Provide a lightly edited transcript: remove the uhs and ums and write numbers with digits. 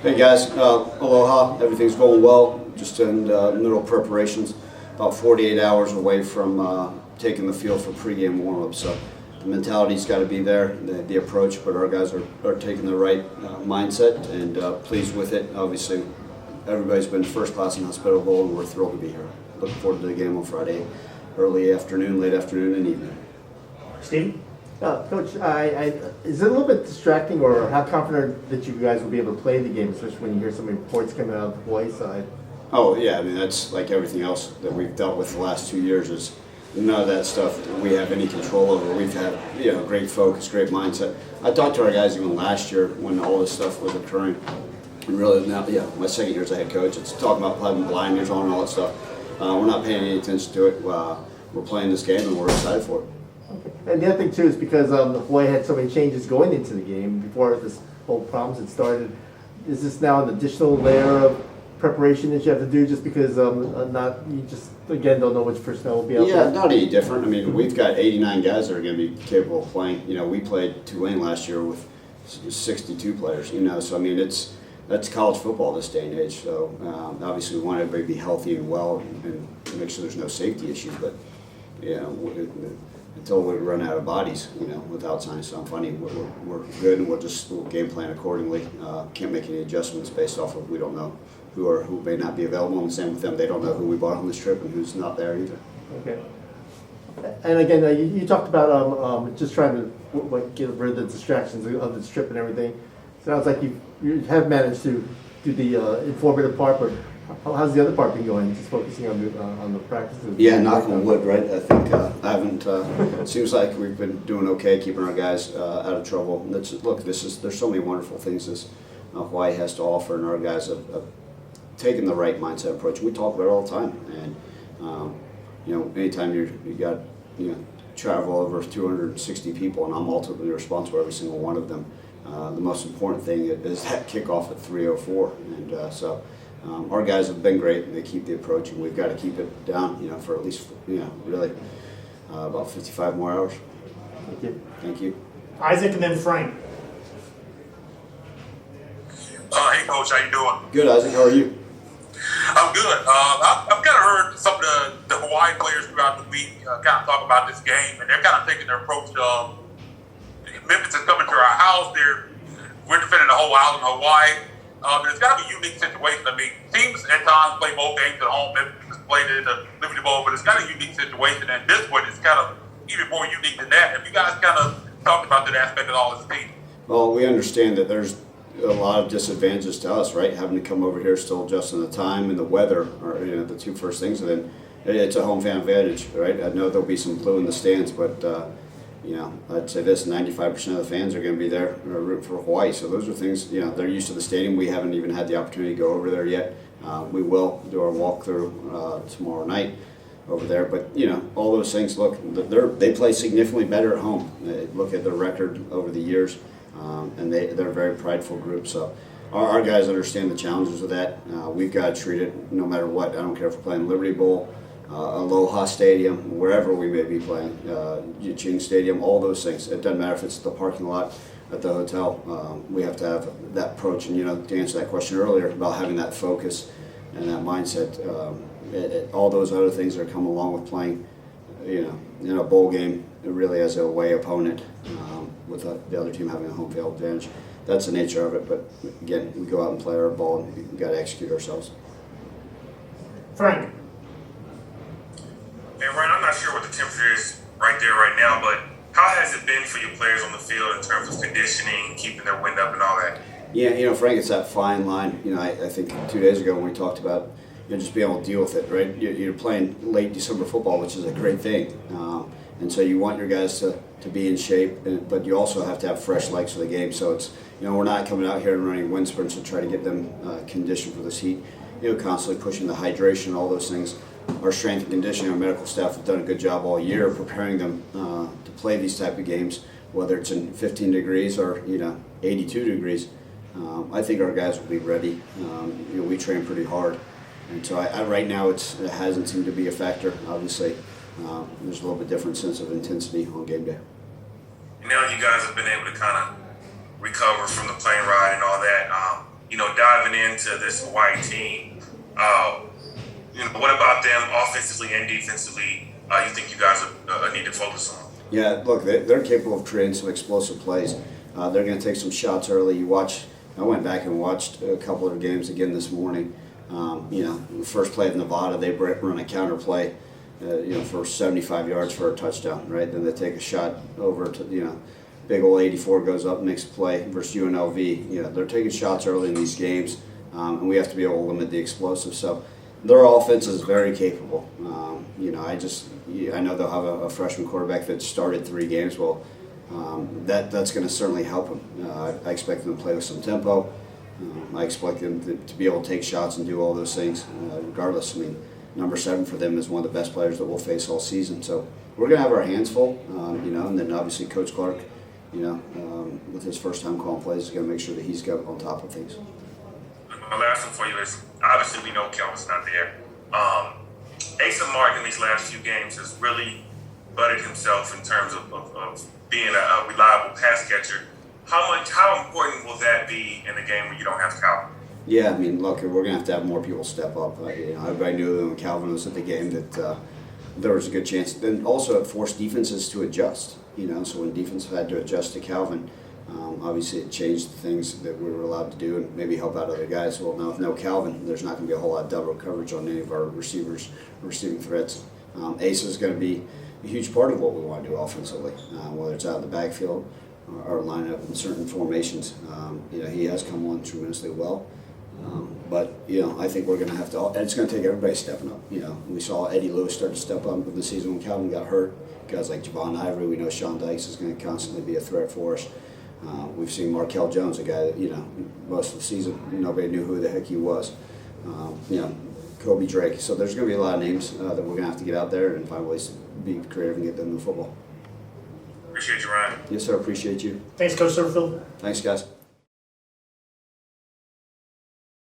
Hey guys, aloha. Everything's going well. Just in middle of preparations. About 48 hours away from taking the field for pregame warm-up. So the mentality's got to be there, the approach. But our guys are taking the right mindset and pleased with it. Obviously, everybody's been first class and hospitable, and we're thrilled to be here. Looking forward to the game on Friday, early afternoon, late afternoon, and evening. Steve? Coach, is it a little bit distracting, or how confident that you guys will be able to play the game, especially when you hear some reports coming out of the Hawaii side? Oh yeah, I mean that's like everything else that we've dealt with the last 2 years. Is none of that stuff we have any control over. We've had great focus, great mindset. I talked to our guys even last year when all this stuff was occurring. And really now, my second year as a head coach, it's talking about having blinders on and all that stuff. We're not paying any attention to it. We're playing this game and we're excited for it. Okay. And the other thing too is because Hawaii had so many changes going into the game before this whole problems had started. Is this now an additional layer of preparation that you have to do just because you just again don't know which personnel will be out there? Yeah, not any different. I mean, we've got 89 guys that are going to be capable of playing. We played Tulane last year with 62 players. So I mean that's college football this day and age. So obviously we want everybody to be healthy and well and make sure there's no safety issues. But until we run out of bodies, without signing something funny, we're good, and we'll game plan accordingly. Can't make any adjustments based off of we don't know who may not be available, and the same with them. They don't know who we brought on this trip and who's not there either. Okay. And again, you talked about just trying to get rid of the distractions of this trip and everything. Sounds like you have managed to do the informative part, but how's the other part been going? Just focusing on the practices. Yeah, knock on wood, right? I think I haven't. It seems like we've been doing okay, keeping our guys out of trouble. There's so many wonderful things this Hawaii has to offer, and our guys have taken the right mindset approach. We talk about it all the time, and anytime you got travel over 260 people, and I'm ultimately responsible for every single one of them. The most important thing is that kickoff at 3:04, and so. Our guys have been great, and they keep the approach, and we've got to keep it down, for at least, really about 55 more hours. Thank you. Thank you. Isaac and then Frank. Hey, Coach, how you doing? Good, Isaac. How are you? I'm good. I've kind of heard some of the Hawaii players throughout the week kind of talk about this game, and they're kind of taking their approach to Memphis is coming to our house. We're defending the whole island of Hawaii. It's got to be a unique situation. I mean, teams at times play both games at home. Memphis played in the Liberty Bowl, but it's got a unique situation, and this one is kind of even more unique than that. Have you guys kind of talked about that aspect at all as a team? Well, we understand that there's a lot of disadvantages to us, right? Having to come over here, still adjusting the time and the weather are the two first things, and then it's a home fan advantage, right? I know there'll be some blue in the stands, but I'd say this: 95% of the fans are going to be there rooting for Hawaii. So those are things. They're used to the stadium. We haven't even had the opportunity to go over there yet. We will do our walkthrough tomorrow night over there. But all those things. Look, they play significantly better at home. Look at their record over the years, and they're a very prideful group. So our guys understand the challenges of that. We've got to treat it no matter what. I don't care if we're playing Liberty Bowl, Aloha Stadium, wherever we may be playing, Yuching Stadium, all those things. It doesn't matter if it's the parking lot at the hotel. We have to have that approach. And to answer that question earlier about having that focus and that mindset, all those other things that come along with playing, in a bowl game, really as a away opponent, with the other team having a home field advantage. That's the nature of it. But again, we go out and play our ball, and we've got to execute ourselves. Frank. Hey, Ryan, I'm not sure what the temperature is right there right now, but how has it been for your players on the field in terms of conditioning, keeping their wind up and all that? Yeah, Frank, it's that fine line. I think 2 days ago when we talked about just being able to deal with it, right? You're playing late December football, which is a great thing. And so you want your guys to be in shape, but you also have to have fresh legs for the game. So it's, we're not coming out here and running wind sprints to try to get them conditioned for this heat. Constantly pushing the hydration, all those things. Our strength and conditioning, our medical staff have done a good job all year preparing them to play these type of games, whether it's in 15 degrees or 82 degrees. I think our guys will be ready. We train pretty hard, and so right now it hasn't seemed to be a factor. Obviously, there's a little bit different sense of intensity on game day. Now you guys have been able to kind of recover from the plane ride and all that. diving into this Hawaii team. What about them offensively and defensively? You think you guys need to focus on? Yeah, look, they're capable of creating some explosive plays. They're going to take some shots early. I went back and watched a couple of their games again this morning. The first play of Nevada, they run a counter play, for 75 yards for a touchdown, right? Then they take a shot over to, big old 84 goes up, makes a play versus UNLV. They're taking shots early in these games, and we have to be able to limit the explosives. So their offense is very capable. I know they'll have a freshman quarterback that started 3 games. Well, that's going to certainly help them. I expect them to play with some tempo. I expect them to be able to take shots and do all those things, regardless. I mean, number 7 for them is one of the best players that we'll face all season. So we're going to have our hands full, and then obviously Coach Clark, with his first time calling plays, is going to make sure that he's got on top of things. My last one for you is, obviously we know Kelvin's not there. Asa Martin in these last few games has really butted himself in terms of being a reliable pass catcher. How important will that be in a game where you don't have Calvin? Yeah, I mean, look, we're going to have more people step up. Everybody knew that when Calvin was at the game that there was a good chance. Then also it forced defenses to adjust. So when defense had to adjust to Calvin, obviously it changed the things that we were allowed to do and maybe help out other guys. Well, now with no Calvin, there's not going to be a whole lot of double coverage on any of our receivers, receiving threats. Asa is going to be a huge part of what we want to do offensively, whether it's out of the backfield or line up in certain formations. He has come on tremendously well. But I think we're going to have to. It's going to take everybody stepping up. We saw Eddie Lewis start to step up in the season when Calvin got hurt. Guys like Javon Ivory, we know Sean Dykes is going to constantly be a threat for us. We've seen Markel Jones, a guy that most of the season nobody knew who the heck he was. Kobe Drake. So there's going to be a lot of names that we're going to have to get out there and find ways to be creative and get them in the football. Appreciate you, Ryan. Yes, sir. Appreciate you. Thanks, Coach Silverfield. Thanks, guys.